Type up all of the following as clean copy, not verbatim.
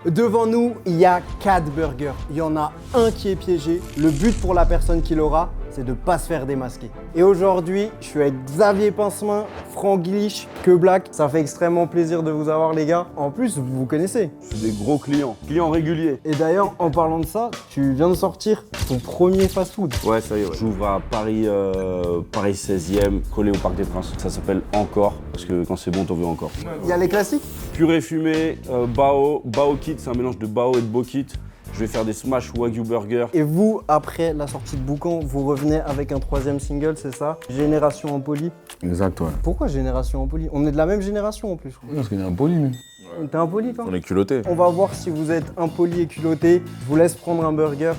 Devant nous, il y a 4 burgers. Il y en a un qui est piégé. Le but pour la personne qui l'aura, c'est de ne pas se faire démasquer. Et aujourd'hui, je suis avec Xavier Pincemain, Franglish, Que Black. Ça fait extrêmement plaisir de vous avoir, les gars. En plus, vous vous connaissez. C'est des gros clients réguliers. Et d'ailleurs, en parlant de ça, tu viens de sortir ton premier fast-food. Ouais, ça y est, ouais. J'ouvre à Paris, Paris 16e, collé au Parc des Princes. Ça s'appelle Encore, parce que quand c'est bon, t'en veux encore. Il y a les classiques. Purée fumée, bao kit, c'est un mélange de bao et de bo-kit. Je vais faire des smash wagyu burger. Et vous, après la sortie de Boucan, vous revenez avec un 3e single, c'est ça? Génération Empoli. Exact, ouais. Pourquoi Génération Empoli? On est de la même génération en plus. Parce qu'il est impoli, lui. T'es impoli, toi? On est culotté. On va voir si vous êtes impoli et culotté. Je vous laisse prendre un burger.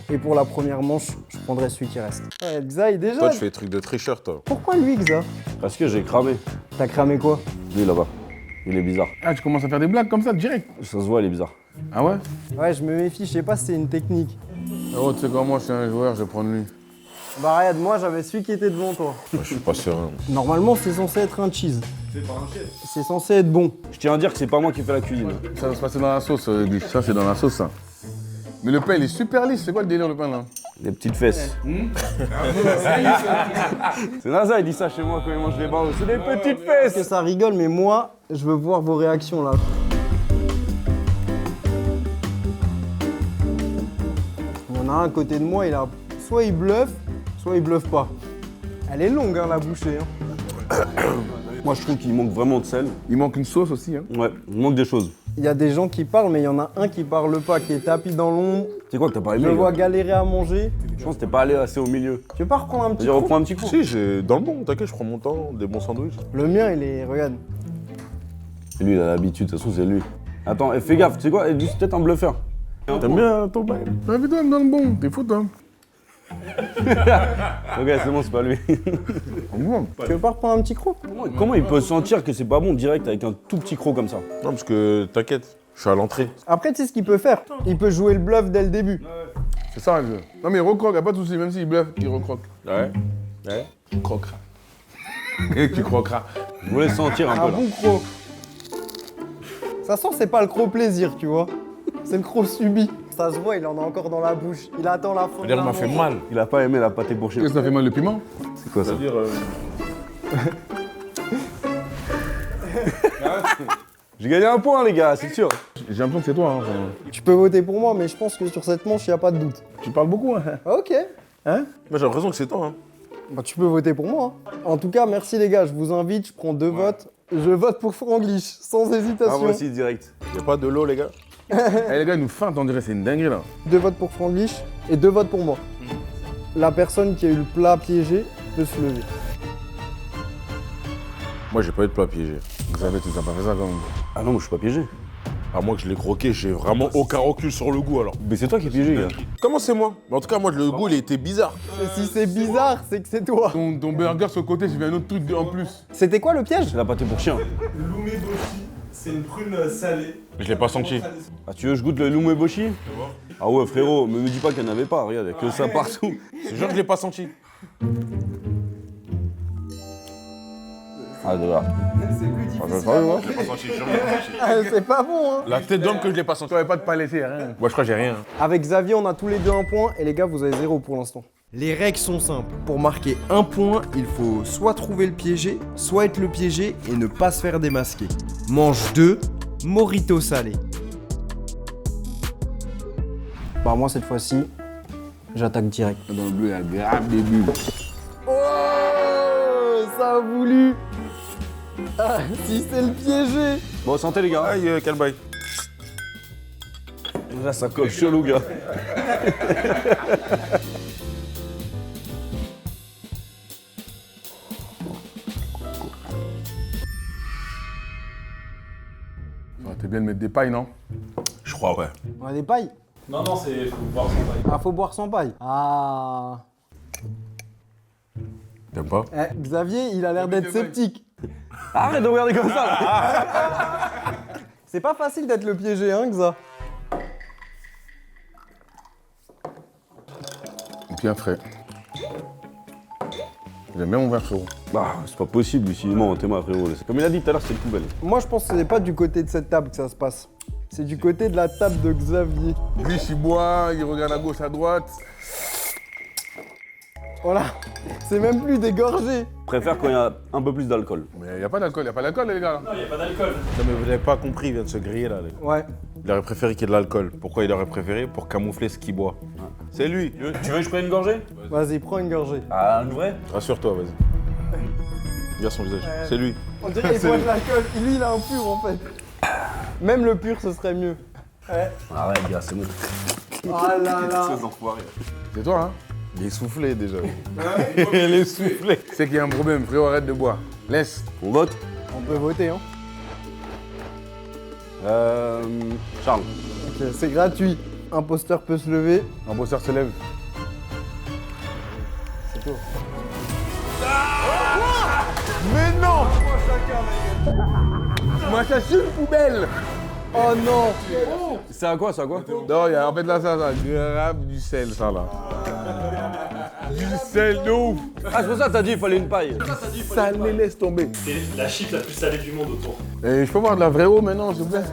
Et pour la première manche, je prendrai celui qui reste. Ouais, Xa, il est déjà. Toi, tu fais des trucs de tricheur, toi. Pourquoi lui, Xa? Parce que j'ai cramé. T'as cramé quoi? Lui là-bas, il est bizarre. Ah, tu commences à faire des blagues comme ça, direct. Ça se voit, il est bizarre. Ah ouais? Ouais, je me méfie, je sais pas si c'est une technique. Oh, tu sais quoi, moi, je suis un joueur, je vais prendre lui. Bah regarde, moi j'avais celui qui était devant toi. Moi, je suis pas serein. Normalement, c'est censé être un cheese. C'est pas un chef. C'est censé être bon. Je tiens à dire que c'est pas moi qui fais la cuisine. Ça va se passer dans la sauce, Guy. Ça, c'est dans la sauce, ça. Mais le pain, il est super lisse. C'est quoi le délire, le pain, là? Les petites fesses. C'est Naza, il dit ça chez moi quand il mange les bao. C'est des petites Parce que fesses. ça rigole, mais moi, je veux voir vos réactions là. Il y en a un à côté de moi, il a soit il bluffe, soit il bluffe pas. Elle est longue, hein, la bouchée. Hein. Moi, je trouve qu'il manque vraiment de sel. Il manque une sauce aussi, hein. Ouais, il manque des choses. Il y a des gens qui parlent, mais il y en a un qui parle pas, qui est tapis dans l'ombre. C'est quoi que t'as pas Je aimé le vois gars galérer à manger. Je pense que t'es pas allé assez au milieu. Tu veux pas reprendre un petit Vas-y, coup? reprends un petit coup. Si, j'ai dans le bon, t'inquiète, je prends mon temps, des bons sandwichs. Le mien, il est... Regarde. Lui, il a l'habitude, de toute façon, c'est lui. Attends, fais gaffe, tu sais quoi? Lui, c'est peut-être un bluffeur. T'aimes bien ton pain? Bah, toi dans le bon. T'es fou, toi. Ok, c'est bon, c'est pas lui. Bon. Tu veux pas reprendre un petit croc? Comment il peut sentir que c'est pas bon direct avec un tout petit croc comme ça? Non, parce que t'inquiète, je suis à l'entrée. Après, tu sais ce qu'il peut faire? Il peut jouer le bluff dès le début. C'est ça, le jeu. Non, mais il recroque, y'a pas de soucis. Même s'il bluffe, il recroque. Ouais. Ouais. Tu croqueras. Et tu croqueras. Je voulais sentir un Un peu là. bon croc. Ça sent, c'est pas le croc plaisir, tu vois. C'est le croc subi. Ça se voit, il en a encore dans la bouche. Il attend la fin. C'est-à-dire, il m'a fait mal. Il a pas aimé la pâté pour chien. Qu'est-ce que ça fait mal, le piment? C'est quoi ça? C'est-à-dire, J'ai gagné un point, les gars, c'est sûr. J'ai l'impression que c'est toi, hein. Tu peux voter pour moi, mais je pense que sur cette manche, il n'y a pas de doute. Tu parles beaucoup, hein. Ok. Hein? moi, j'ai l'impression que c'est toi, hein. Bah, tu peux voter pour moi. Hein. En tout cas, merci les gars. Je vous invite, je prends 2 votes. Je vote pour Franglish, sans hésitation. Ah, moi aussi, direct. Y'a pas de l'eau, les gars. Eh, les gars, ils nous feintent, on dirait, c'est une dinguerie, là. 2 votes pour Franglish et 2 votes pour moi. La personne qui a eu le plat piégé peut se lever. Moi, j'ai pas eu de plat piégé. Vous savez, tu t'as pas fait ça, quand même. Ah non, moi, je suis pas piégé. À moins que je l'ai croqué, j'ai vraiment aucun recul sur le goût, alors. Mais c'est toi qui es piégé, gars. Comment c'est moi? Mais en tout cas, moi, le goût, il était bizarre. Et si c'est bizarre, c'est que c'est toi. Ton burger sur le côté, j'ai vu un autre truc en plus. C'était quoi le piège? C'est la pâté pour chien. L'umeboshi, c'est une prune salée. Je l'ai pas senti. Ah, tu veux que je goûte le lumeboshi? Ah ouais, frérot, me dis pas qu'il n'y en avait pas, regarde, y a que ça partout. C'est genre que je l'ai pas senti. Ah, de là. C'est plus difficile. Ah, ça va, ouais. Je l'ai pas senti, Ah, c'est pas bon, hein. La tête d'homme que je l'ai pas senti. T'avais pas de paleté, rien. Moi, je crois que j'ai rien. Avec Xavier, on a tous les deux un point et les gars, vous avez 0 pour l'instant. Les règles sont simples. Pour marquer un point, il faut soit trouver le piégé, soit être le piégé et ne pas se faire démasquer. Manche 2, Morito salé. Bah moi cette fois-ci, j'attaque direct. Dans le bleu, il y a grave des bulles. Oh, ça a voulu. Ah, si c'est le piégé. Bon, santé, les gars. Aïe, quel bail. Là, ça colle chelou, gars. T'es bien de mettre des pailles, non? Je crois, ouais. On a des pailles. Non, non, c'est faut boire son bail. Ah, faut boire sans paille. Ah. T'aimes pas? Eh, Xavier, il a l'air d'être sceptique. Arrête de regarder comme ça, là. C'est pas facile d'être le piégé, hein, Xa? Bien frais. J'aime bien mon verre chaud. Bah, c'est pas possible, lui, s'il ment, t'es ma frérot. Comme il a dit tout à l'heure, c'est une poubelle. Moi, je pense que c'est pas du côté de cette table que ça se passe. C'est du côté de la table de Xavier. Glitch, il boit, il regarde à gauche, à droite. Voilà, c'est même plus dégorgé. Je préfère quand il y a un peu plus d'alcool. Mais il n'y a pas d'alcool, les gars. Non, il n'y a pas d'alcool. Non, mais vous n'avez pas compris, il vient de se griller là. Ouais. Il aurait préféré qu'il y ait de l'alcool. Pourquoi il aurait préféré? Pour camoufler ce qu'il boit. C'est lui. Tu veux que je prenne une gorgée? Vas-y, prends une gorgée. Ah, une vraie? Rassure-toi, vas-y. Regarde son visage. C'est lui. On dirait qu'il boit de l'alcool. Lui, il a un pur en fait. Même le pur, ce serait mieux. Ouais. Arrête, gars, c'est bon. Oh là là. C'est toi, hein? Il est soufflé déjà. Il est soufflé. C'est qu'il y a un problème, frérot, arrête de boire. Laisse. On vote? On peut voter, hein. Charles. Ok, c'est gratuit. Imposteur peut se lever. L'imposteur se lève. C'est toi. Mais non! Moi, ça c'est une poubelle! Oh non. C'est à quoi, c'est à quoi? Non, il y a en fait là, ça, grave du sel, ça là. Du sel de ouf! Ah, c'est pour ça que t'as dit qu'il fallait une paille. Ça les laisse tomber. C'est la chip la plus salée du monde autour. Et je peux voir de la vraie eau maintenant, s'il vous plaît?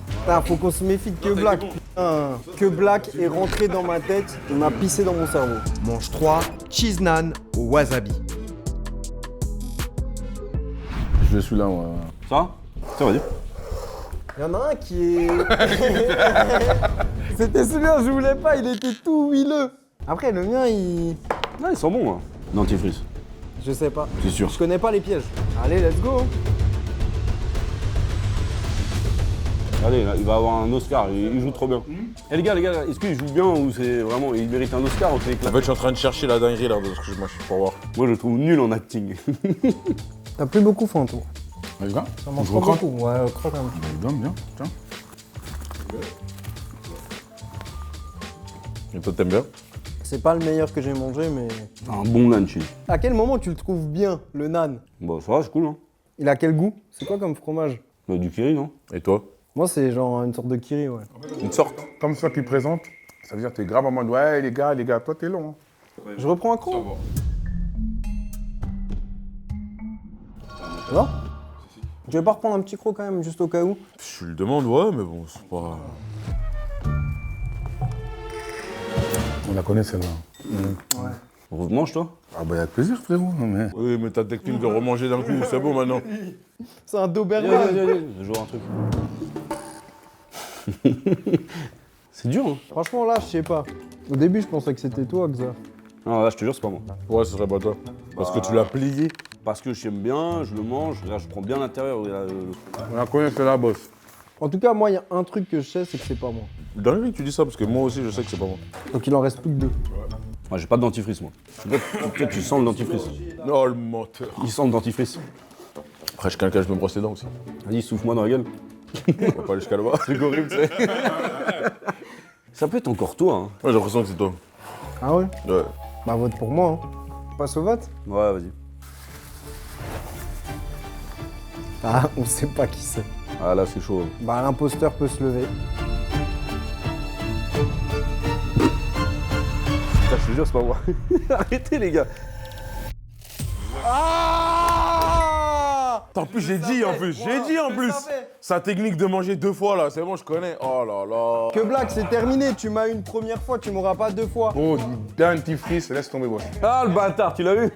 Putain, faut qu'on se méfie de Que Black. Putain, Que Black est rentré dans ma tête, il m'a pissé dans mon cerveau. Manche 3, cheese naan au wasabi. Je vais celui-là, moi. Ça? Ça, vas-y. Il y en a un qui est... C'était celui-là, je voulais pas, il était tout huileux. Après, le mien, il... Ouais, ils sont bons, hein. Dentifrice. Je sais pas. C'est sûr. Je connais pas les pièges. Allez, let's go. Allez, là, il va avoir un Oscar, il joue trop bien. Eh les gars, est-ce qu'il joue bien ou c'est vraiment... Il mérite un Oscar ou c'est En éclaté? fait, je suis en train de chercher la dinguerie là, de ce que je mange pour voir. Moi, je le trouve nul en acting. T'as plus beaucoup faim, toi. Vas-y, viens. Ça mange Je pas recroque. beaucoup. Ouais, croque un petit peu. Bien, tiens. Et toi, t'aimes bien? C'est pas le meilleur que j'ai mangé, mais... Un bon nan cheese. À quel moment tu le trouves bien, le nan? Bon, ça va, c'est cool, hein. Il a quel goût? C'est quoi comme fromage? Bah, du curry, non? Et toi? Moi, c'est genre une sorte de kiri, ouais. Une sorte. Comme ça qu'il présente, ça veut dire que t'es grave en mode ouais, les gars, toi t'es long. Hein. Je reprends un croc? Non? Tu veux pas reprendre un petit croc quand même, juste au cas où? Je le demande, ouais, mais bon, c'est pas. On la connaît celle-là. Mange, toi? Ah bah avec plaisir, frérot. Non, mais... Oui, mais ta technique de remanger d'un coup, c'est bon maintenant. C'est un Viens, d'Aubergine. je joue un truc. C'est dur, hein. Franchement, là, je sais pas. Au début, je pensais que c'était toi, Xa. Non, là, je te jure, c'est pas moi. Ouais, ce serait pas toi. Parce que tu l'as plié. Parce que j'aime bien, je le mange, regarde, je prends bien l'intérieur. Regarde, On la connaît celle-là, boss. En tout cas, moi, il y a un truc que je sais, c'est que c'est pas moi. Dingue que tu dis ça, parce que moi aussi, je sais que c'est pas moi. Donc il en reste plus que 2. Moi, j'ai pas de dentifrice, moi. Peut-être tu sens le dentifrice. Oh, le menteur. Il sent le dentifrice. Après, je suis quelqu'un, je me brosse les dents aussi. Vas-y, souffle-moi dans la gueule. On va pas aller jusqu'à là-bas. C'est horrible, tu sais. Ça peut être encore toi, hein. Moi, j'ai l'impression que c'est toi. Ah ouais? Ouais. Bah vote pour moi, hein. On passe au vote? Ouais, vas-y. Ah, on sait pas qui c'est. Ah, là, c'est chaud. Bah l'imposteur peut se lever. Putain, je te jure, c'est pas moi. Arrêtez, les gars. Ah! En plus, j'ai dit en plus. Sa technique de manger 2 fois là, c'est bon, je connais. Oh là là. Que blague, c'est terminé. Tu m'as eu une première fois, tu m'auras pas 2 fois. Oh, du dentifrice, laisse tomber, boss. Ah, le bâtard, tu l'as vu?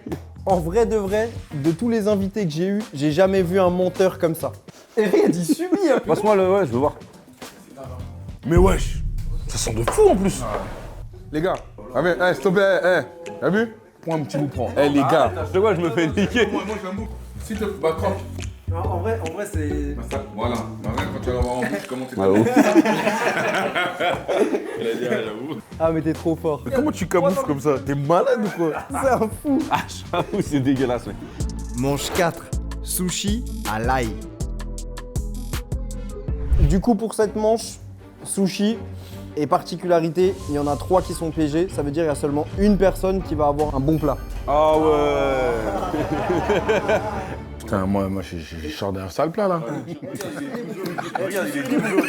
En vrai de vrai, de tous les invités que j'ai eus, j'ai jamais vu un menteur comme ça. Et rien, il subit un peu. Passe-moi le. Ouais, je veux voir. Mais wesh, ça sent de fou en plus. Les gars, s'il te plaît, t'as vu? Prends un petit bout, prends. Eh les gars. Je te vois, je me fais niquer. Moi, je un bout. S'il te plaît, croque. En vrai, c'est... Voilà. Quand tu vas l'avoir en bouche, comment tu Ouais, ouf. Ah mais t'es trop fort. Mais comment tu camoufles comme ça? T'es malade ou quoi? C'est un fou. Ah, j'avoue, c'est dégueulasse, mec. Manche 4, sushi à l'ail. Du coup, pour cette manche, sushi et particularité, il y en a 3 qui sont piégés. Ça veut dire qu'il y a seulement une personne qui va avoir un bon plat. Ah ouais. Putain, moi, j'ai sors d'un sale plat là. Regarde, il est tout jaune.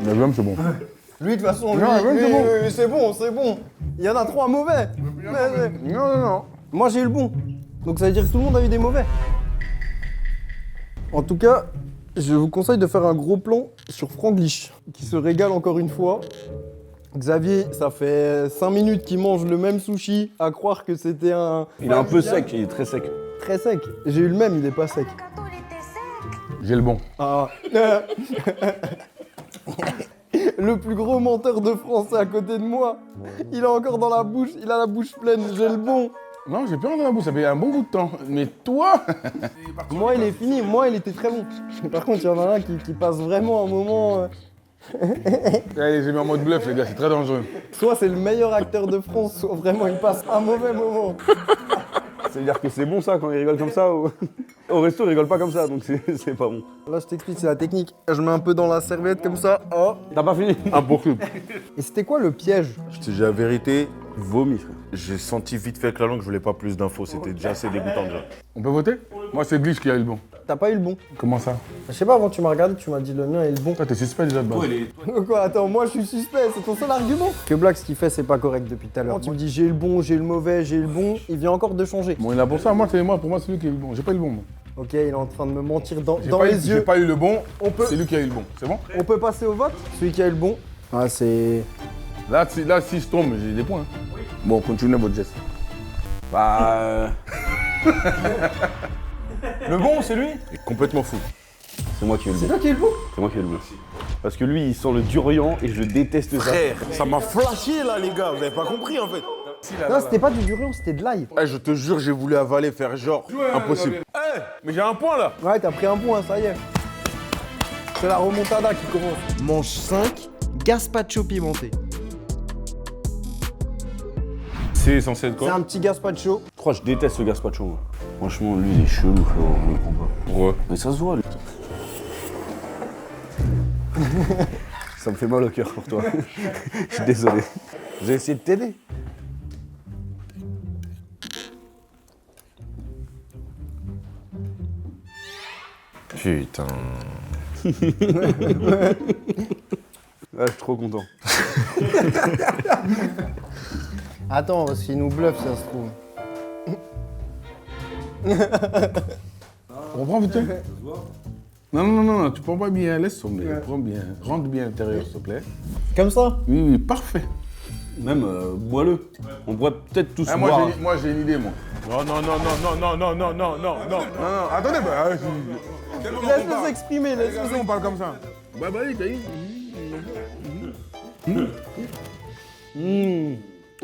Il est bien. même, c'est bon. Lui, de toute façon, lui, Non, ouais, c'est bon. c'est bon, c'est bon. Il y en a 3 mauvais. Non. Moi, j'ai eu le bon. Donc ça veut dire que tout le monde a eu des mauvais. En tout cas, je vous conseille de faire un gros plan sur Franglish, qui se régale encore une fois. Xavier, ça fait 5 minutes qu'il mange le même sushi, à croire que c'était un... Il est un peu sec, il est très sec. Très sec. J'ai eu le même, il est pas sec. J'ai le bon. Ah. Le plus gros menteur de France est à côté de moi. Il a encore dans la bouche, il a la bouche pleine, j'ai le bon. Non, j'ai plus rien dans la bouche, ça fait un bon bout de temps. Mais toi Moi, il est fini, moi, il était très bon. Par contre, il y en a un qui passe vraiment un moment... Allez, j'ai mis en mode bluff, les gars, c'est très dangereux. Soit c'est le meilleur acteur de France, soit vraiment il passe un mauvais moment. Ça veut dire que c'est bon ça quand il rigole comme ça ou... Au resto, il rigole pas comme ça, donc c'est pas bon. Là, je t'explique, c'est la technique. Je mets un peu dans la serviette comme ça. Oh. T'as pas fini? Impossible. Et c'était quoi le piège? Je te dis la vérité, Vomi, frère. j'ai senti vite fait avec la langue que je voulais pas plus d'infos. C'était déjà assez dégoûtant déjà. On peut voter? Moi, c'est Glitch qui a eu le bon. T'as pas eu le bon. Comment ça? Je sais pas, avant tu m'as regardé, tu m'as dit le mien est le bon. Toi, t'es suspect déjà de base. Quoi, attends, moi je suis suspect, c'est ton seul argument. Que Black, ce qu'il fait, c'est pas correct depuis tout à l'heure. Tu me dis j'ai le bon, j'ai le mauvais, j'ai le bon, il vient encore de changer. Bon, il a pour ça, moi, pour moi, c'est lui qui a eu le bon. J'ai pas eu le bon, moi. Ok, il est en train de me mentir dans J'ai les yeux. pas eu le bon, On peut- c'est lui qui a eu le bon. C'est bon? On peut passer au vote? Celui qui a eu le bon. Ah, c'est... Là, si je tombe, j'ai des points. Oui. Bon, continuez votre geste. Bah... Le bon, c'est lui? Il est complètement fou. C'est moi qui ai eu le C'est bon. toi qui as eu le bon? C'est moi qui ai eu le bon. Parce que lui, il sent le durian et je déteste ça. Frère, ça m'a flashé là les gars, vous avez pas compris en fait. Non, c'était pas du durian, c'était de l'ail. Eh, je te jure, j'ai voulu avaler, faire genre. Impossible. Eh, mais j'ai un point là. Ouais, t'as pris un point, ça y est. C'est la remontada qui commence. Manche 5, gazpacho pimenté. C'est censé être C'est quoi? un petit gazpacho. Je crois que je déteste ce gazpacho. Moi. Franchement, lui, il est chelou, frérot. Je le comprends pas. Pourquoi? Mais ça se voit, lui. Ça me fait mal au cœur pour toi. Je suis désolé. J'ai essayé de t'aider. Putain. Ah, je suis trop content. Attends, parce qu'il nous bluffe, ça se trouve. On reprend vite fait. Non, tu prends pas bien, laisse tomber. Prends bien, rentre bien à l'intérieur, s'il te plaît. Comme ça? Oui, parfait. Même bois-le. On pourrait peut-être tous Ah, boire. moi, j'ai une idée, moi. Non, Attendez, bah, Laisse-le s'exprimer, laisse-le on parle comme ça. Bah, vas-y, t'as eu.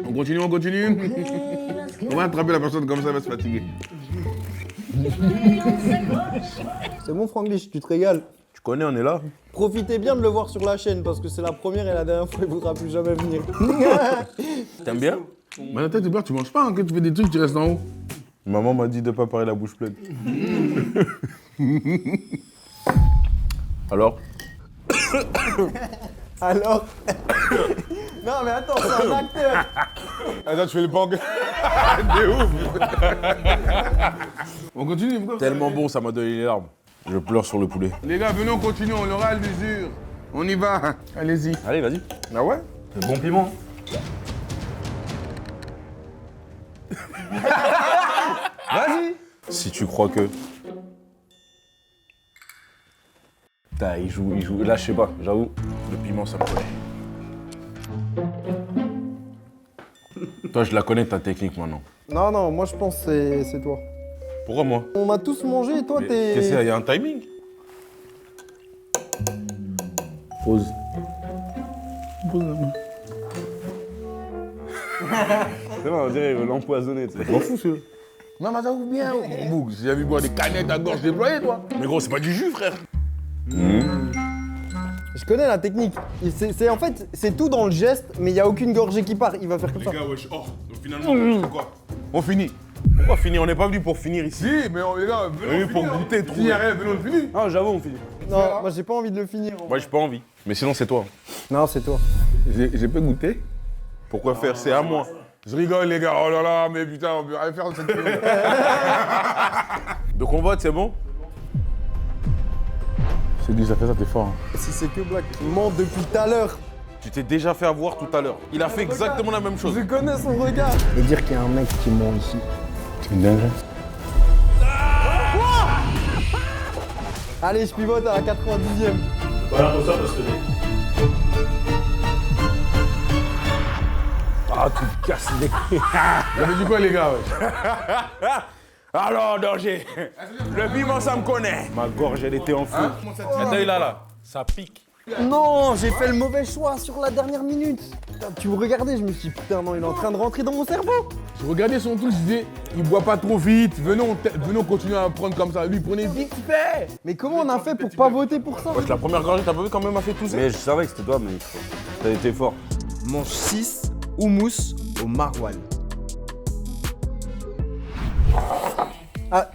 On continue. On va attraper la personne comme ça, elle va se fatiguer. C'est bon, Franglish, tu te régales. Tu connais, on est là. Profitez bien de le voir sur la chaîne, parce que c'est la première et la dernière fois, il ne voudra plus jamais venir. T'aimes bien? Mais la tête, tu manges pas, hein, quand tu fais des trucs, tu restes en haut. Maman m'a dit de pas parler la bouche pleine. Alors? Alors non, mais attends, c'est un acteur. Attends, tu fais le bang. De ouf. On continue, pourquoi? Tellement bon, ça m'a donné les larmes. Je pleure sur le poulet. Les gars, venez, on continue, on l'aura à l'usure. On y va. Allez-y. Allez, vas-y. Ah ouais? Bon piment. Vas-y. Si tu crois que... Putain, il joue. Là, je sais pas, j'avoue. Le piment, ça me connaît. Toi, je la connais, ta technique, maintenant. Non, moi je pense que c'est toi. Pourquoi moi? On a tous mangé et toi t'es... Qu'est-ce qu'il y a? Il y a un timing? Pause. C'est bon, on dirait l'empoisonné, tu sais. Je m'en fous, c'est... Non, mais ça ouvre bien. Bouc, j'ai jamais boire des canettes à gorge déployée, toi. Mais gros, c'est pas du jus, frère. Je connais la technique. En fait, c'est tout dans le geste, mais il n'y a aucune gorgée qui part. Il va faire comme ça. Les gars, wesh, oh, donc finalement, on fait quoi? On finit. Pourquoi finir? On n'est pas venu pour finir ici. Si, mais les gars, venons Oui, pour goûter, S'il y a rien, venons, on finit. Ah, j'avoue, on finit. Non, moi j'ai pas envie de le finir. Moi, j'ai pas envie. Mais sinon, c'est toi. Non, c'est toi. J'ai pas goûté. Pourquoi faire? C'est à moi. Je rigole, les gars. Oh là là, mais putain, on peut rien faire de cette vidéo. Donc on vote, c'est bon? C'est Guy, ça fait ça, t'es fort. Hein. Si c'est que Black qui ment depuis tout à l'heure. Tu t'es déjà fait avoir tout à l'heure. Il a fait exactement la même chose. Je connais son regard. Et dire qu'il y a un mec qui ment ici. C'est une dinguerie. Allez, je pivote à la 90e. Voilà, pour ça, parce que Ah, tu te casses les couilles. Vous avez dit quoi, les gars ouais. Alors, danger. Le piment, ça me connaît. Ma gorge, elle était en feu. Attends, il a là. Ça pique. Non, j'ai fait le mauvais choix sur la dernière minute. Putain, tu me regardais, je me suis dit, putain, non, il est en train de rentrer dans mon cerveau. Je regardais son truc, je disais, il boit pas trop vite, venons continuer à prendre comme ça. Lui, prenez vite fait. Mais comment on a fait pour pas voter pour ça? Wesh, la première gorgée, t'as pas vu quand même, a fait tout ça. Mais je savais que c'était toi, mais t'as été fort. Manche 6, houmous au maroilles. Ah,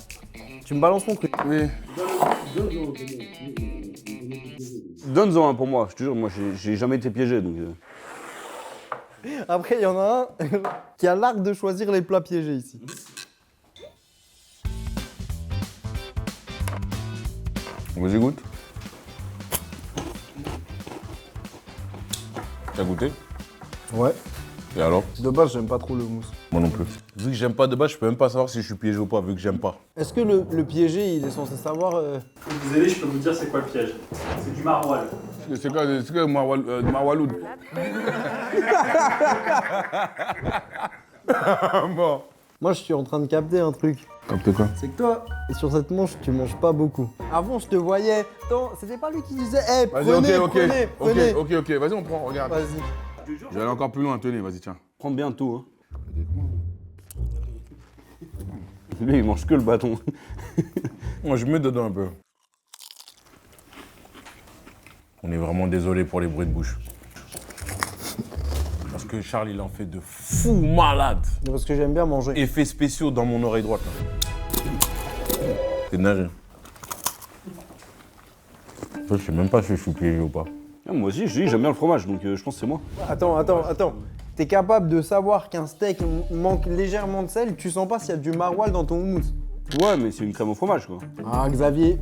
tu me balances mon truc. Oui. Donne-en un pour moi, je te jure, moi j'ai jamais été piégé donc. Après, il y en a un qui a l'art de choisir les plats piégés ici. Vas-y, goûte. T'as goûté? Ouais. Et alors? De base, j'aime pas trop le mousse. Moi non plus. Vu que j'aime pas de base, je peux même pas savoir si je suis piégé ou pas, vu que j'aime pas. Est-ce que le piégé, il est censé savoir pour vous aider, je peux vous dire c'est quoi le piège. C'est du maroilles. C'est quoi Marwaloud? Bon. Moi, je suis en train de capter un truc. Capte quoi? C'est que toi, sur cette manche, tu manges pas beaucoup. Avant, je te voyais. Attends, c'était pas lui qui disait, hey, Vas-y, prenez, ok, prenez. ok. Vas-y, on prend, regarde. Vas-y. Je vais aller encore plus loin, tenez, vas-y, tiens. Prends bien tout, hein. Lui, il mange que le bâton. Moi, je mets dedans un peu. On est vraiment désolé pour les bruits de bouche. Parce que Charles, il en fait de fou malade. Parce que j'aime bien manger. Effets spéciaux dans mon oreille droite. Là. C'est naze. Je sais même pas si je suis piégé ou pas. Ah, moi aussi, je dis, j'aime bien le fromage, donc je pense que c'est moi. Attends. T'es capable de savoir qu'un steak manque légèrement de sel, tu sens pas s'il y a du maroilles dans ton houmous. Ouais, mais c'est une crème au fromage, quoi. Ah, Xavier,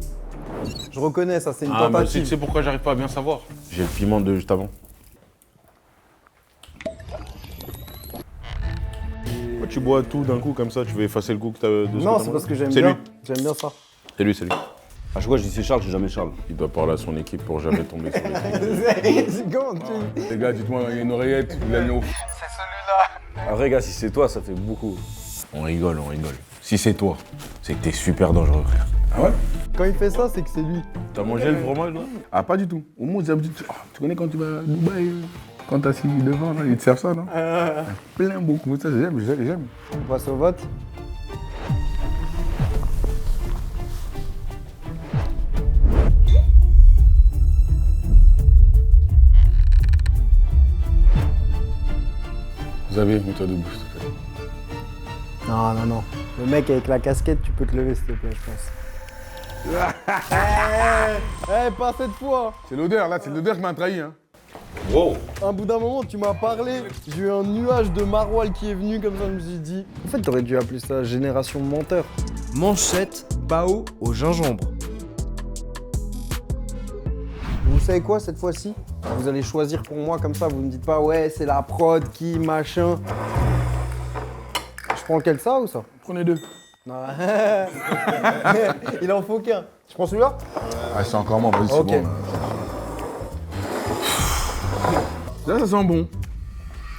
je reconnais ça, c'est une Ah, mais tu tentative. sais pourquoi j'arrive pas à bien savoir? J'ai le piment de juste avant. Pourquoi tu bois tout d'un coup comme ça? Tu veux effacer le goût que t'as de ce Non, que c'est t'as parce mangé? que j'aime C'est bien. lui. J'aime bien ça. C'est lui, c'est lui. À chaque fois, je dis c'est Charles, j'ai jamais Charles. Il doit parler à son équipe pour jamais tomber sur l'équipe. C'est comment tu... Les gars, dites-moi, il y a une oreillette, il a mis au... Après, gars, si c'est toi, ça fait beaucoup. On rigole, on rigole. Si c'est toi, c'est que t'es super dangereux, frère. Ah ouais? Quand il fait ça, c'est que c'est lui. T'as mangé le fromage, là? Ah, pas du tout. Au moins, tu connais quand tu vas à Dubaï, quand t'as assis devant, là, ils te servent ça, non? Plein beaucoup, ça, j'aime. On passe au vote. Xavier, mets-toi debout, s'il te plaît. Non. Le mec avec la casquette, tu peux te lever, s'il te plaît, je pense. Pas cette fois. C'est l'odeur, là, c'est l'odeur qui m'a trahi, hein. Wow! Un bout d'un moment, tu m'as parlé, j'ai eu un nuage de maroilles qui est venu comme ça, je me suis dit... En fait, t'aurais dû appeler ça génération de menteurs. Manche 7, pao au gingembre. Vous savez quoi, cette fois-ci? Vous allez choisir pour moi comme ça, vous me dites pas, ouais, c'est la prod, qui, machin... Je prends lequel, ça ou ça? Prenez deux. Non. Il en faut qu'un. Je prends celui-là? Ah, c'est encore moi, vas-y, c'est Ok. bon, là, ça sent bon.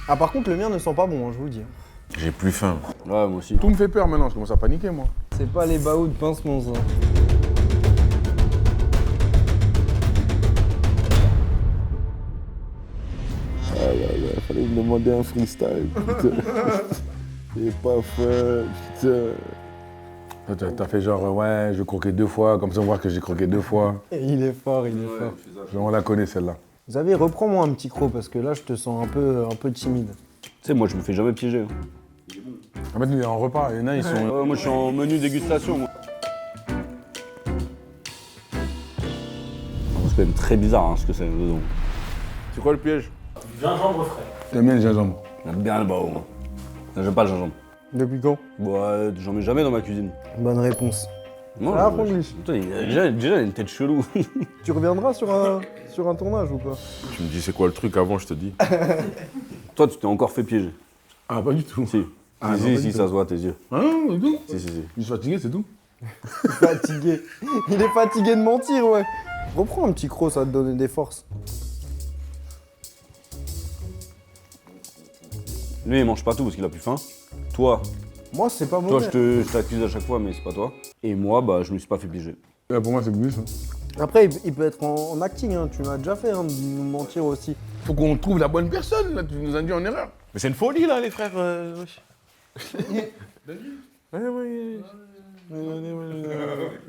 Ah, par contre, le mien ne sent pas bon, hein, je vous le dis. J'ai plus faim. Ouais, moi aussi. Tout me fait peur maintenant, je commence à paniquer, moi. C'est pas les baos de pincement, ça. Il fallait me demander un freestyle, putain. J'ai pas faim, putain. T'as fait genre, ouais, je croquais 2 fois, comme ça on voit que j'ai croqué 2 fois. Et il est fort. On la connaît celle-là. Xavier, reprends-moi un petit croc parce que là, je te sens un peu timide. Tu sais, moi, je me fais jamais piéger. Hein. En fait, nous, il y a un repas, il y en a, ils sont. Moi, je suis en menu dégustation, moi. C'est quand même très bizarre, hein, ce que c'est dedans. C'est quoi le piège? Du gingembre frais. T'aimes bien le gingembre? J'aime bien le bao, moi. J'aime pas le gingembre. Depuis quand? Bon, j'en mets jamais dans ma cuisine. Bonne réponse. Non, Ah, Franglish. Putain, il a déjà une tête chelou. Tu reviendras sur un tournage ou pas? Tu me dis c'est quoi le truc avant, je te dis. Toi, tu t'es encore fait piéger. Ah, pas du tout. Si. Ah, non, si, pas du si, tout. ça se voit à tes yeux. Ah non, du tout. Si. Je suis fatigué, c'est tout. Fatigué. Il est fatigué de mentir, ouais. Reprends un petit croc, ça va te donner des forces. Lui, il mange pas tout parce qu'il a plus faim. Toi, Moi, c'est pas toi, mauvais. je t'accuse à chaque fois, mais c'est pas toi. Et moi, bah, je me suis pas fait piéger. Pour moi, c'est plus. Hein. Après, il peut être en acting, hein. Tu m'as déjà fait hein, de nous mentir aussi. Faut qu'on trouve la bonne personne, là. Tu nous as dit en erreur. Mais c'est une folie là, les frères.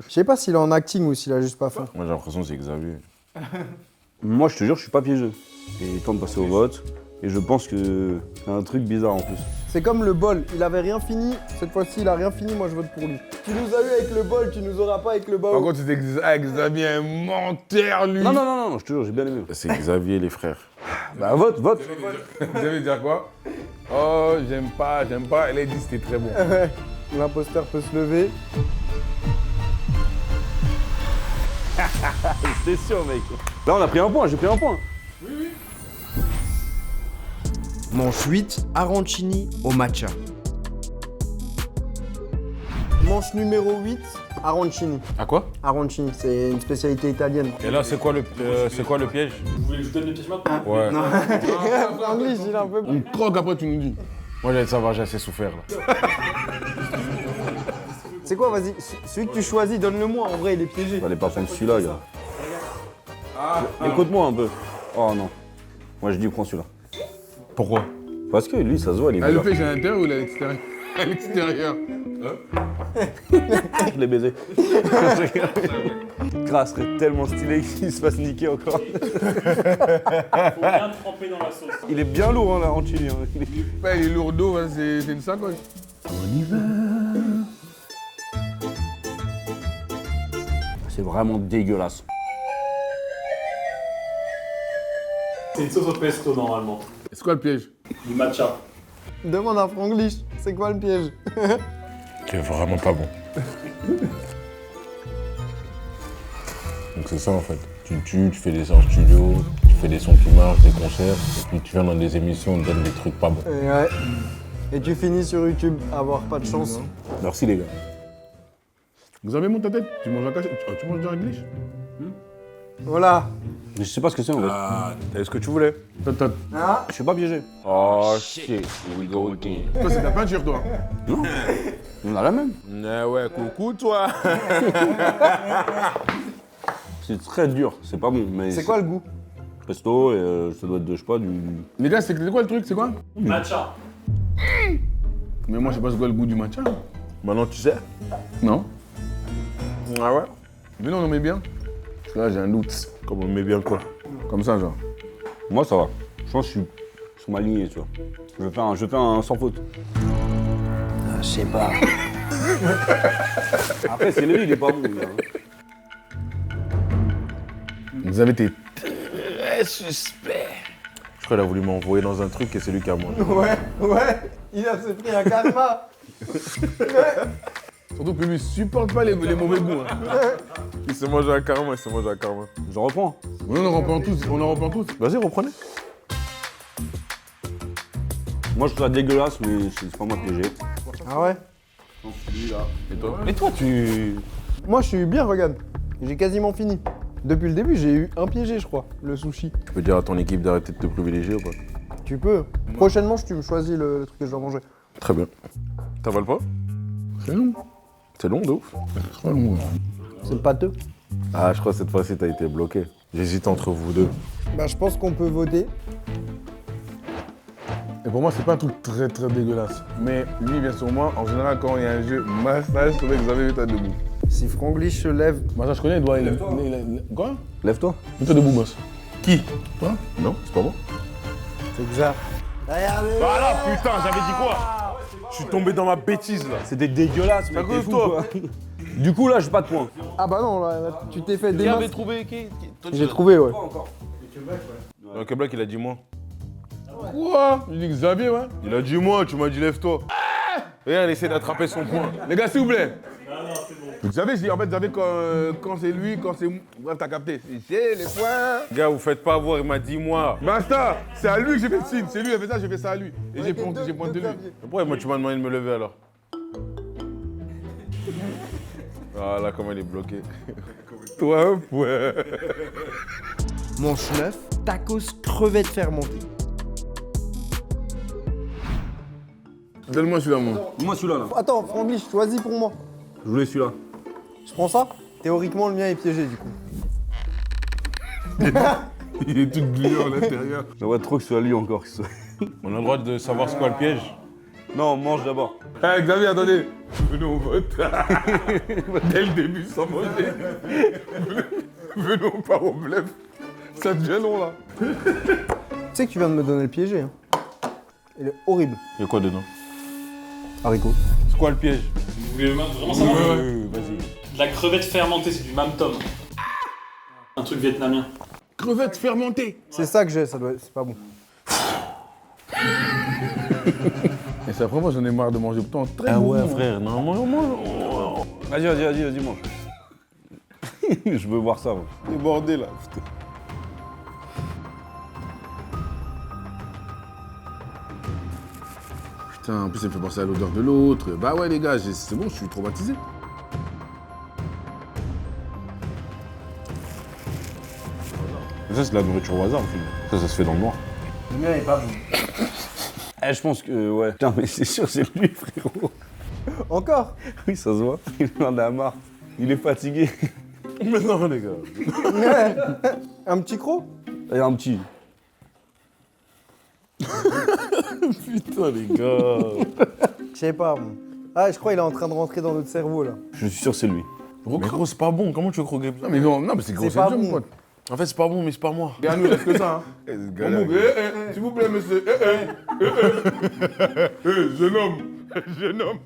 Je sais pas s'il est en acting ou s'il a juste pas faim. Moi j'ai l'impression que c'est Xavier. Moi, je te jure, je suis pas piégé. Et il est temps de passer au vote. Et je pense que c'est un truc bizarre en plus. C'est comme le bol, il avait rien fini. Cette fois-ci, il a rien fini, moi je vote pour lui. Tu nous as eu avec le bol, tu nous auras pas avec le Par bao. contre, c'était Xavier, un menteur, lui. Non, je te jure, j'ai bien aimé. C'est Xavier, les frères. Bah, vote. Xavier dire quoi? Oh, j'aime pas. Elle a dit c'était très bon. L'imposteur peut se lever. C'était sûr, mec. Là, on a pris un point, j'ai pris un point. Manche 8, arancini au matcha. Manche numéro 8, arancini. À quoi? Arancini, c'est une spécialité italienne. Et là, c'est quoi le piège? Vous voulez que je vous donne les pièges maintenant? Ouais. Anglais, il est un peu. On croque après, tu nous dis. Moi, j'allais savoir, j'ai assez souffert là. C'est quoi, vas-y, celui que tu choisis, donne-le-moi. En vrai, il est piégé. Fallait pas prendre celui-là, gars. Écoute-moi un peu. Oh non. Moi, je dis prends celui-là. Pourquoi? Parce que lui, ça se voit, il est Ah, le bizarre. piège à l'intérieur ou à l'extérieur? À l'extérieur. Je l'ai baisé. Grâce serait tellement stylé qu'il se fasse niquer encore. Faut bien tremper dans la sauce. Il est bien lourd, hein, la rancini. Hein. Il est- Bah, il est lourdeau, hein, c'est une sacoche. C'est vraiment dégueulasse. C'est une sauce au pesto normalement. C'est quoi le piège? Du matcha. Demande à Franglish, c'est quoi le piège? Qui est vraiment pas bon. Donc c'est ça en fait. Tu fais des en studio, tu fais des sons qui marchent, des concerts, et puis tu viens dans des émissions, on te donne des trucs pas bons. Et ouais. Et tu finis sur YouTube, avoir pas de chance. Merci, les gars. Vous avez monté ta tête? Tu manges un cachet? Tu manges du English? Voilà. Mais je sais pas ce que c'est en fait. T'as ce que tu voulais? Toi, Je suis pas piégé. Oh shit, here we go again. c'est ta peinture, toi. On a la même. Ouais, coucou toi. C'est très dur, c'est pas bon. Mais C'est quoi le goût? Pesto et ça doit être de, je sais pas, du. Les gars, c'est quoi le truc? C'est quoi? Matcha. Mais moi, je sais pas c'est quoi le goût du matcha. Maintenant tu sais? Non. Ah ouais? Mais non, on met bien. Parce que là, j'ai un doute. Comme on met bien quoi? Comme ça, genre. Moi, ça va. Je pense que je suis sur ma lignée, tu vois. Je vais faire un sans faute. Je sais pas. Après, c'est lui, il est pas bon. Lui, hein. Vous avez été. Je crois qu'il a voulu m'envoyer dans un truc et c'est lui qui a mangé. Ouais, il a se pris un karma. Surtout que lui, il supporte pas les mauvais goûts. Hein. Il s'est mangé un karma, Je reprends. Oui, on en reprend tous. Vas-y, reprenez. Moi, je trouve ça dégueulasse, mais c'est pas moi piégé. Ah ouais? Et toi? Mais toi tu... Moi, je suis bien, regarde. J'ai quasiment fini. Depuis le début, j'ai eu un piégé, je crois, le sushi. Tu peux dire à ton équipe d'arrêter de te privilégier ou pas? Tu peux. Prochainement, tu me choisis le truc que je dois manger. Très bien. T'avales pas? C'est long. C'est long de ouf. C'est trop long. C'est pâteux. Ah, je crois que cette fois-ci t'as été bloqué. J'hésite entre vous deux. Bah, je pense qu'on peut voter. Et pour moi, c'est pas un truc très très dégueulasse. Mais lui, il vient sur moi. En général, quand il y a un jeu massage, je trouvais que vous avez vu ta debout. Si Franglish se lève. Massage, je connais, il doit. Quoi? Lève-toi. Mets-toi debout, boss. Qui? Toi? Non, c'est pas bon. C'est bizarre. Regardez. Voilà, putain, j'avais dit quoi? Je suis tombé dans ma bêtise là. C'était dégueulasse, Ça mec. goûte, T'es fou, toi. quoi. Du coup, là, j'ai pas de points. Ah bah non, là, tu t'es fait Qui des avait trouvé qui? J'ai trouvé, ouais. Ok, Black, il a dit moi. Quoi? Il dit Xavier, ouais. Il a dit moi, tu m'as dit lève-toi. Regarde, il essaie d'attraper son point. Les gars, s'il vous plaît. Non, c'est bon. Vous savez, en fait, vous savez quand c'est lui, quand c'est moi. Bref, t'as capté. C'est les points. Gars, vous faites pas avoir, il m'a dit moi. Basta, c'est à lui que j'ai fait le signe. C'est lui qui a fait ça, j'ai fait ça à lui. Et j'ai pointé lui. Pourquoi moi, tu m'as demandé de me lever alors? Ah là, comment il est bloqué. Toi, un point. Manche 9, tacos crevettes fermentées. Donne-moi celui-là, moi. Moi celui-là là. Attends, Franglish, choisis pour moi. Je voulais celui-là. Je prends ça. Théoriquement, le mien est piégé du coup. Il est tout gluant à l'intérieur. J'aimerais trop que ce soit lui encore. On a le droit de savoir c'est quoi le piège? Non, mange d'abord. Eh, Xavier, attendez. Venez, on vote. Dès le début, sans manger. Venez, on part au bluff. Ça devient long, là. Tu sais que tu viens de me donner le piégé. Hein. Il est horrible. Il y a quoi dedans? Haricot. C'est quoi le piège? Vous voulez vraiment savoir? Vas-y. De la crevette fermentée, c'est du mam tom. Un truc vietnamien. Crevettes fermentées. C'est ça que j'ai, ça doit. C'est pas bon. Et c'est après moi, j'en ai marre de manger pourtant très Ah bon. ouais, frère, non, moi. Vas-y, mange. Je veux voir ça. Moi. Débordé, là. Putain. Putain, en plus, ça me fait penser à l'odeur de l'autre. Bah ouais, les gars, c'est bon, je suis traumatisé. Ça, c'est de la nourriture au hasard, au final. Ça se fait dans le noir. Le mien est pas bon. Eh, je pense que ouais. Putain, mais c'est sûr, c'est lui, frérot. Encore? Oui, ça se voit. Il en a marre. Il est fatigué. Mais non, les gars. Un petit croc? Et un petit. Putain, les gars. Je sais pas. Bon. Ah, je crois qu'il est en train de rentrer dans notre cerveau là. Je suis sûr que c'est lui. Mais gros, c'est pas bon. Comment tu veux croquer? Non, mais non, mais c'est gros, C'est c'est pas dur, bon. mon pote. En fait, c'est pas bon, mais c'est pas moi. Gars, nous, reste que ça, hein. S'il vous plaît, monsieur. Jeune homme. Jeune homme.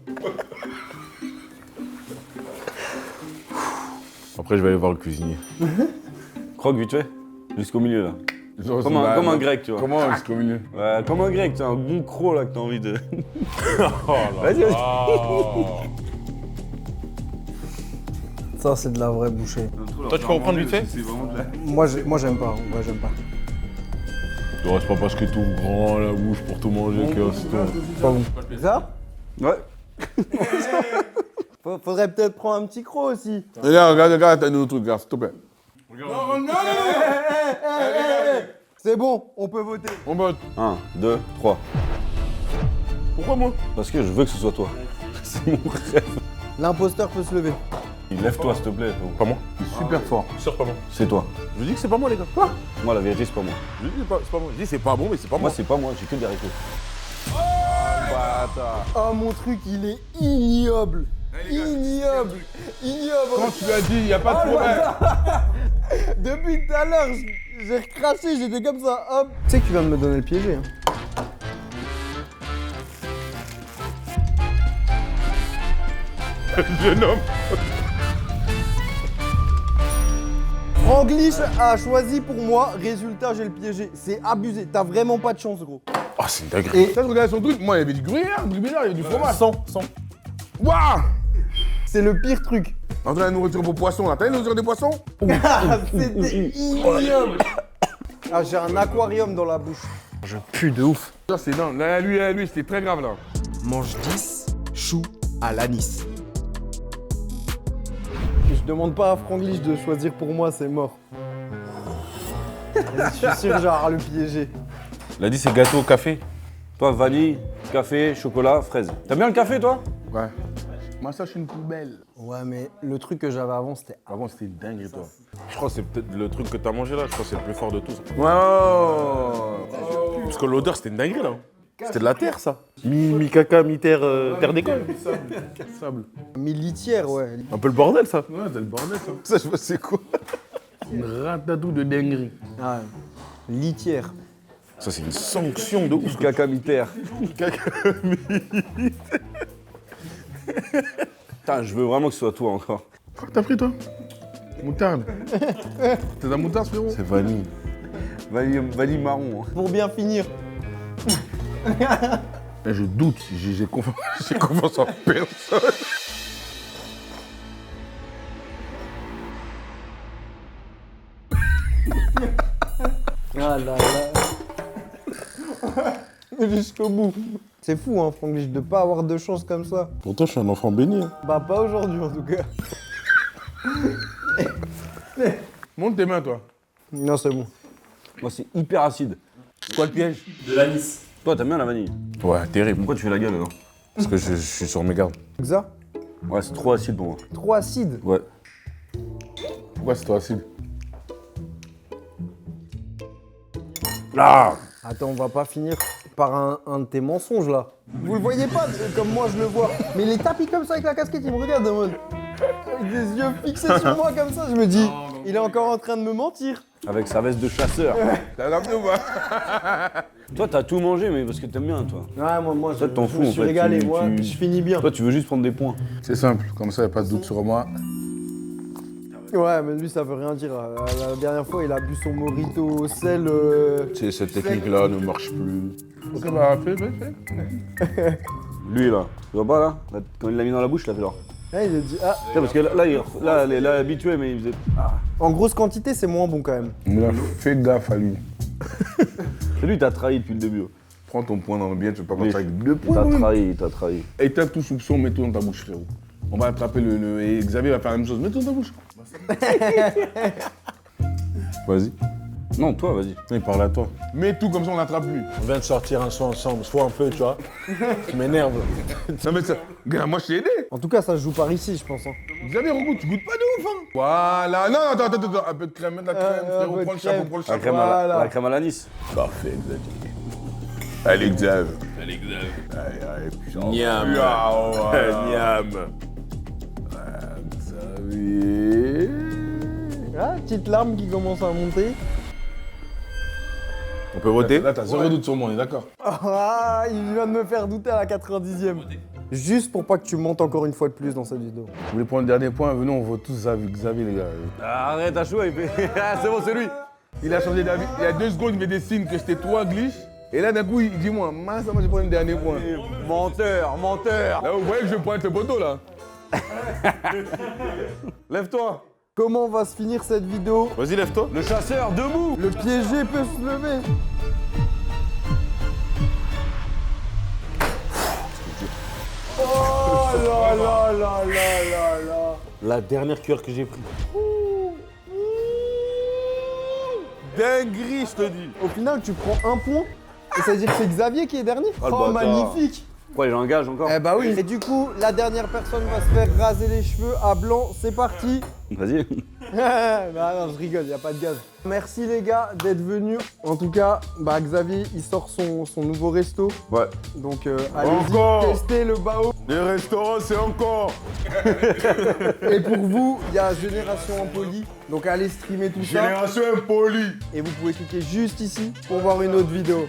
Après, je vais aller voir le cuisinier. Croque vite fait. Jusqu'au milieu là. Comme un grec, tu vois. Comment c'est comme une... Ouais, comme un grec, tu as un bon croc là que t'as envie de. Oh là. Vas-y, vas-y. Ça, c'est de la vraie bouchée. Toi, tu peux reprendre vite fait? Moi, j'aime pas. En vrai, j'aime pas. Ouais, c'est pas parce que tout grand la bouche pour tout manger que c'est tout. Pas bon. Ça? Ouais. Faudrait peut-être prendre un petit croc aussi. Regarde, t'as un autre truc, regarde, s'il te plaît. C'est bon, on peut voter. On vote. 1, 2, 3. Pourquoi moi? Parce que je veux que ce soit toi. C'est mon rêve. L'imposteur peut se lever. Lève-toi, s'il te plaît. Pas moi. Super fort. Sûr, pas moi. C'est toi. Je dis que c'est pas moi, les gars. Quoi? Moi, la vérité, c'est pas moi. Je dis c'est pas moi. Je dis c'est pas bon, mais c'est pas Moi, moi. c'est pas moi, j'ai que des haricots. Oh, mon truc, il est ignoble. Ignoble. Ignoble. Quand tu l'as dit, il n'y a pas de problème. Depuis tout à l'heure, j'ai recraché, j'étais comme ça, hop. Tu sais que tu viens de me donner le piégé, hein. Jeune homme. Franglish a choisi pour moi, résultat, j'ai le piégé. C'est abusé, t'as vraiment pas de chance, gros. Ah, c'est une dinguerie. Et Ça, je regardais son truc. Moi, il y avait du gruyère, du bizarre, il y avait du fromage. 100. Waouh! C'est le pire truc. En train de nourriture pour poissons, là. T'as une nourriture des poissons? C'était ignoble. Ah, j'ai un aquarium dans la bouche. Je pue de ouf. Ça, c'est dingue. Là, lui, c'était très grave, là. Manche 10, chou à l'anis. Je demande pas à Franglish de choisir pour moi, c'est mort. Je suis sûr, genre, le piégé. Il a dit c'est gâteau au café. Toi, vanille, café, chocolat, fraise. T'aimes bien le café, toi? Ouais. Moi, ça, je suis une poubelle. Ouais, mais le truc que j'avais avant, c'était... Avant, c'était une dinguerie, toi. Je crois que c'est peut-être le truc que t'as mangé là. Je crois que c'est le plus fort de tous. Wow! Parce que l'odeur, c'était une dinguerie là. C'était de la terre, ça. Mi-caca, mi-terre, terre d'école. Sable. Mais litière, ouais. Un peu le bordel, ça. Ouais, c'est le bordel, ça. Ça, je vois, c'est quoi? Une ratatouille de dinguerie. Ah, litière. Ça, c'est une sanction de ouf. Caca mi-terre. Putain, je veux vraiment que ce soit toi encore. Quoi que t'as pris, toi? Moutarde. C'est de la moutarde, frérot? C'est vanille. Vanille marron. Hein. Pour bien finir. Eh, je doute, j'ai confiance en personne. là là là. Jusqu'au bout. C'est fou, hein, Franglish, de pas avoir de chance comme ça. Pourtant, je suis un enfant béni. Hein. Bah, pas aujourd'hui, en tout cas. Monte tes mains, toi. Non, c'est bon. Moi, c'est hyper acide. Quoi le piège? De l'anis. Toi, t'aimes bien la vanille. Ouais, terrible. Pourquoi tu fais la gueule alors? Parce que je suis sur mes gardes. Ça, Ouais, c'est trop acide pour moi. trop acide. Ouais. Pourquoi c'est toi acide? Ah! Attends, on va pas finir par un de tes mensonges, là. Vous le voyez pas, comme moi je le vois. Mais il est tapis comme ça avec la casquette, il me regarde en mode... Avec des yeux fixés sur moi comme ça, je me dis... Il est encore en train de me mentir. Avec sa veste de chasseur. T'as capté ou pas? Toi, t'as tout mangé, mais parce que t'aimes bien, toi. Ouais, moi, Toi, t'en je fous, me en suis fait. régalé, Tu- moi, tu- je finis bien. Toi, tu veux juste prendre des points. C'est simple, comme ça, y a pas de doute sur moi. Ouais, mais lui, ça veut rien dire. La dernière fois, il a bu son mojito au sel. Tu sais, cette technique-là ne marche plus. Ok, bah, fais. Lui, là. Tu vois pas, là? Quand il l'a mis dans la bouche, il a fait genre. Ouais, il a dit, ah. Putain, parce que là, il est habitué, mais il faisait. Ah. En grosse quantité, c'est moins bon quand même. Mais là, fais gaffe à lui. C'est lui, il t'a trahi depuis le début. Prends ton poing dans le bien, tu veux pas Oui. partir avec 2 Il points. t'a trahi, il t'a trahi. Éteins tout soupçon, mets-tout dans ta bouche, frérot. On va attraper et Xavier va faire la même chose. Mets-tout dans ta bouche. Vas-y. Non, toi, vas-y. Il parle à toi. Mets tout comme ça, on l'attrape lui. On vient de sortir un son ensemble. Sois un peu, tu vois. Tu m'énerves. Non, mais ça. Gars, moi, je t'ai aidé. En tout cas, ça se joue par ici, je pense. Hein. Xavier, regoute, tu goûtes pas de ouf, hein. Voilà. Non, attends. Un peu de crème, mets de la crème, un frérot. peu de Prends le chapeau, crème. prends le La chapeau. crème, Voilà. la crème à l'anis. Parfait, Xavier. Allez, Xavier. Allez, putain. Niam. Niam. Xavier. Ah, petite larme qui commence à monter. On peut voter? Là, t'as zéro doute sur moi, on est d'accord. Ah, il vient de me faire douter à la 90e. Juste pour pas que tu montes encore une fois de plus dans cette vidéo. Vous voulez prendre le dernier point? Venez, on vote tous Xavier, les gars. Arrête, à chouette, il fait. Ah, c'est bon, c'est lui. Il a changé d'avis. Il y a 2 secondes, il met des signes que c'était toi, Glitch. Et là, d'un coup, il dit moi, mince, moi, je prends le dernier point. Menteur, menteur. Là, vous voyez que je pointe le poteau, là. Lève-toi. Comment va se finir cette vidéo? Vas-y, lève-toi. Le chasseur, debout. Le piégé peut se lever. Oh là là là là là là. La dernière cuillère que j'ai prise. Dinguerie, je te dis. Au final, tu prends un point. Et ça veut dire que c'est Xavier qui est dernier? Oh, le Oh, bâtard. magnifique. Pourquoi il engage encore? Eh bah oui. Et du coup, la dernière personne va se faire raser les cheveux à blanc. C'est parti. Vas-y. Non, je rigole, y a pas de gaz. Merci les gars d'être venus. En tout cas, bah Xavier, il sort son nouveau resto. Ouais. Donc Encore. allez-y, testez le bao. Les restaurants, c'est encore. Et pour vous, il y a Génération Impoli. Donc allez streamer tout ça. Génération impolie. Et vous pouvez cliquer juste ici pour voir une autre vidéo.